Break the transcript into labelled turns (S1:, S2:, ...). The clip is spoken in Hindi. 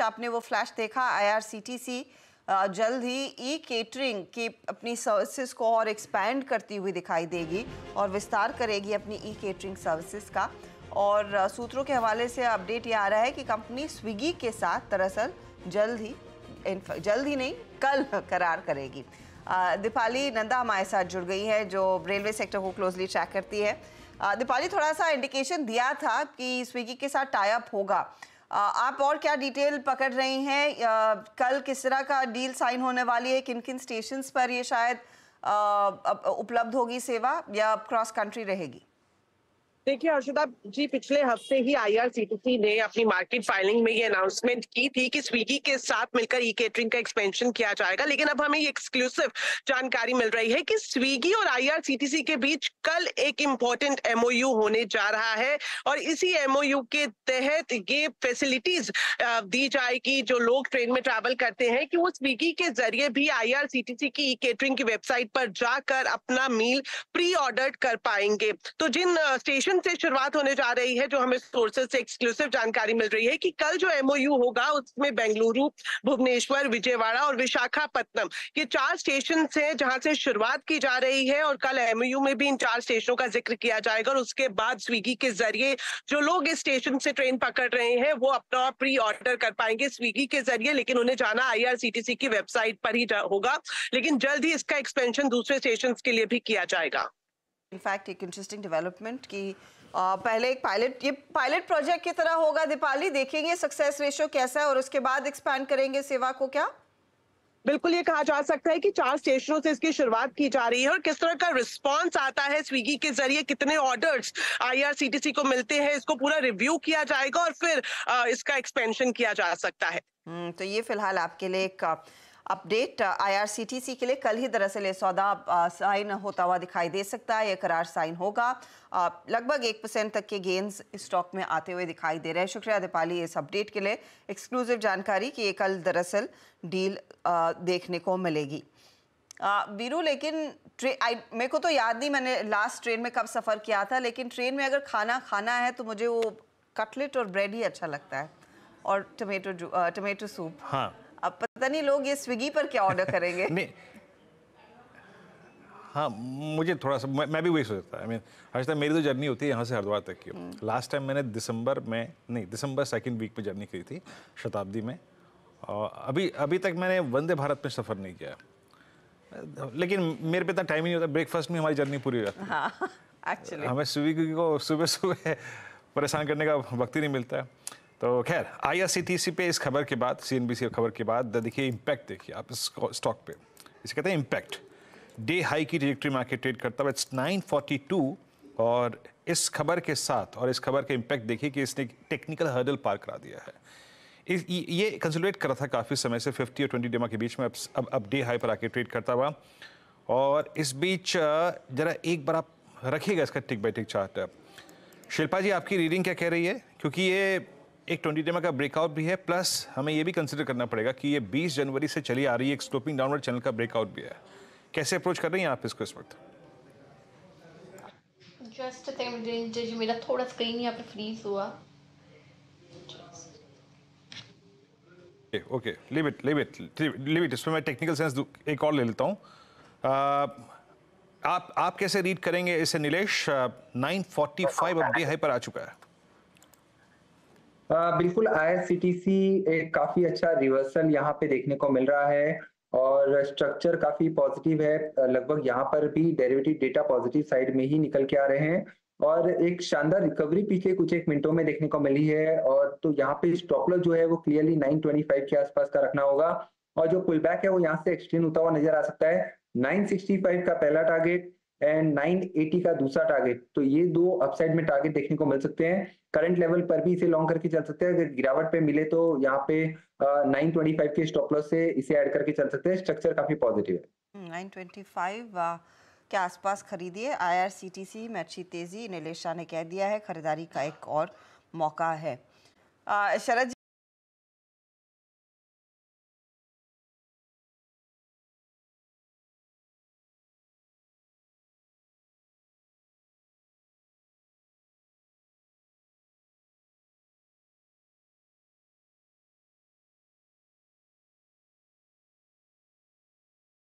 S1: आपने वो फ्लैश देखा, आईआरसीटीसी जल्द ही ई केटरिंग की अपनी सर्विसेज को और एक्सपैंड करती हुई दिखाई देगी और विस्तार करेगी अपनी ई केटरिंग सर्विसेज का। और सूत्रों के हवाले से अपडेट ये आ रहा है कि कंपनी स्विगी के साथ दरअसल जल्द ही नहीं, कल करार करेगी। दीपाली नंदा हमारे साथ जुड़ गई है जो रेलवे सेक्टर को क्लोजली ट्रैक करती है। दीपाली, थोड़ा सा इंडिकेशन दिया था कि स्विगी के साथ टाई अप होगा, आप और क्या डिटेल पकड़ रही हैं? कल किस तरह का डील साइन होने वाली है? किन किन स्टेशंस पर ये शायद उपलब्ध होगी सेवा या क्रॉस कंट्री रहेगी?
S2: देखिए हर्षदा जी, पिछले हफ्ते ही आईआरसीटीसी ने अपनी मार्केट फाइलिंग में ये अनाउंसमेंट की थी कि स्विगी के साथ मिलकर ई केटरिंग का एक्सपेंशन किया जाएगा। लेकिन अब हमें ये एक्सक्लूसिव जानकारी मिल रही है कि स्विगी और आईआरसीटीसी के बीच कल एक इम्पोर्टेंट एमओयू होने जा रहा है और इसी एमओयू के तहत ये फैसिलिटीज दी जाएगी जो लोग ट्रेन में ट्रैवल करते हैं कि वो स्विगी के जरिए भी आईआरसीटीसी की ई केटरिंग की वेबसाइट पर जाकर अपना मील प्री ऑर्डर कर पाएंगे। तो जिन स्टेशन से शुरुआत होने जा रही है, जो हमें सोर्सेज से एक्सक्लूसिव जानकारी मिल रही है कि कल जो एमओयू होगा उसमें बेंगलुरु, भुवनेश्वर, विजयवाड़ा और विशाखापत्तनम ये 4 स्टेशन हैं जहां से शुरुआत की जा रही है और कल एमओयू में भी इन 4 स्टेशनों का जिक्र किया जाएगा। और उसके बाद स्विगी के जरिए जो लोग इस स्टेशन से ट्रेन पकड़ रहे हैं वो अपना प्री ऑर्डर कर पाएंगे स्विगी के जरिए, लेकिन उन्हें जाना आईआरसीटीसी की वेबसाइट पर ही होगा। लेकिन जल्द ही इसका एक्सपेंशन दूसरे स्टेशन के लिए भी किया जाएगा।
S1: इनफैक्ट एक इंटरेस्टिंग डेवलपमेंट की पहले एक पायलट प्रोजेक्ट की तरह होगा। दीपाली, देखेंगे सक्सेस रेशियो कैसा है और उसके बाद एक्सपैंड करेंगे सेवा को क्या?
S2: बिल्कुल, ये कहा जा सकता है कि 4 स्टेशनों से इसकी शुरुआत की जा रही है और किस तरह का रिस्पांस आता है स्विगी के जरिए, कितने ऑर्डर्स आईआरसीटीसी को मिलते हैं, इसको पूरा रिव्यू किया जाएगा और फिर इसका एक्सपेंशन किया जा सकता है।
S1: तो ये फिलहाल आपके लिए एक अपडेट आईआरसीटीसी के लिए कल ही दरअसल ये सौदा साइन होता हुआ दिखाई दे सकता है। ये करार साइन होगा, लगभग 1% तक के गेन्स स्टॉक में आते हुए दिखाई दे रहे हैं। शुक्रिया दीपाली इस अपडेट के लिए, एक्सक्लूसिव जानकारी कि ये कल दरअसल डील देखने को मिलेगी। वीरू, लेकिन मेरे को तो याद नहीं मैंने लास्ट ट्रेन में कब सफ़र किया था, लेकिन ट्रेन में अगर खाना है तो मुझे वो कटलेट और ब्रेड ही अच्छा लगता है और टमेटो सूप।
S3: हाँ,
S1: अब पता नहीं लोग ये स्विगी पर क्या ऑर्डर करेंगे।
S3: नहीं, हाँ, मुझे थोड़ा सा मैं भी वही सोचता है। हर्षदा, मेरी तो जर्नी होती है यहाँ से हरिद्वार तक की। लास्ट टाइम मैंने दिसंबर सेकंड वीक में जर्नी की थी शताब्दी में। और अभी तक मैंने वंदे भारत में सफ़र नहीं किया, लेकिन मेरे पे इतना टाइम ही नहीं होता। ब्रेकफास्ट में हमारी जर्नी पूरी हो जाती है।
S1: हाँ, एक्चुअली
S3: हमें स्विगी को सुबह परेशान करने का वक्त ही नहीं मिलता है। तो खैर, आईआरसीटीसी पे इस खबर के बाद, सीएनबीसी खबर के बाद देखिए इम्पैक्ट, देखिए आप इस स्टॉक पे, इसे कहते हैं इम्पैक्ट। डे हाई की ट्रैजेक्टरी मार्केट ट्रेड करता हुआ 942 और इस खबर के साथ और इस खबर का इम्पैक्ट देखिए कि इसने टेक्निकल हर्डल पार करा दिया है। ये कंसोलिडेट कर रहा था काफ़ी समय से 50 और 20 डेमा के बीच में, अब डे हाई पर आके ट्रेड करता हुआ। और इस बीच जरा एक बार आप रखिएगा इसका tick by tick chart. Shilpa ji, आपकी रीडिंग क्या कह रही है? क्योंकि ये एक 20 डेमा का ब्रेकआउट भी है, प्लस हमें ये भी कंसिडर करना पड़ेगा कि ये 20 जनवरी से चली आ रही है एक स्लोपिंग डाउनवर्ड चैनल का ब्रेकआउट भी है। कैसे अप्रोच कर रही हैं आप इसको इस वक्त?
S4: जस्ट मेरा थोड़ा स्क्रीन यहाँ पे फ्रीज हुआ।
S3: Okay, leave it. इसमें मैं टेक्निकल सेंस एक और ले लेता हूँ। आप कैसे रीड करेंगे इसे नीलेश? 945 अब डे हाई पर आ चुका है।
S5: बिल्कुल, आईआरसीटीसी एक काफी अच्छा रिवर्सल यहाँ पे देखने को मिल रहा है और स्ट्रक्चर काफी पॉजिटिव है। लगभग यहाँ पर भी डेरिवेटिव डेटा पॉजिटिव साइड में ही निकल के आ रहे हैं और एक शानदार रिकवरी पिछले कुछ एक मिनटों में देखने को मिली है। और तो यहाँ पे स्टॉप लॉस जो है वो क्लियरली 925 के आसपास का रखना होगा और जो पुल बैक है वो यहाँ से एक्सटेंड होता हुआ नजर आ सकता है। 965 का पहला टारगेट एंड 980 का दूसरा टारगेट, तो ये 2 अपसाइड में टारगेट देखने को मिल सकते हैं। करंट लेवल पर भी इसे लॉन्ग करके चल सकते हैं। अगर गिरावट पे मिले तो यहाँ पे 925 के स्टॉप लॉस से इसे ऐड करके चल सकते हैं। स्ट्रक्चर काफी पॉजिटिव है।
S1: 925 के आसपास खरीदिए आईआरसीटीसी में। अच्छी तेजी नीलेश शाह ने कह दिया है, खरीदारी का एक और मौका है। शरद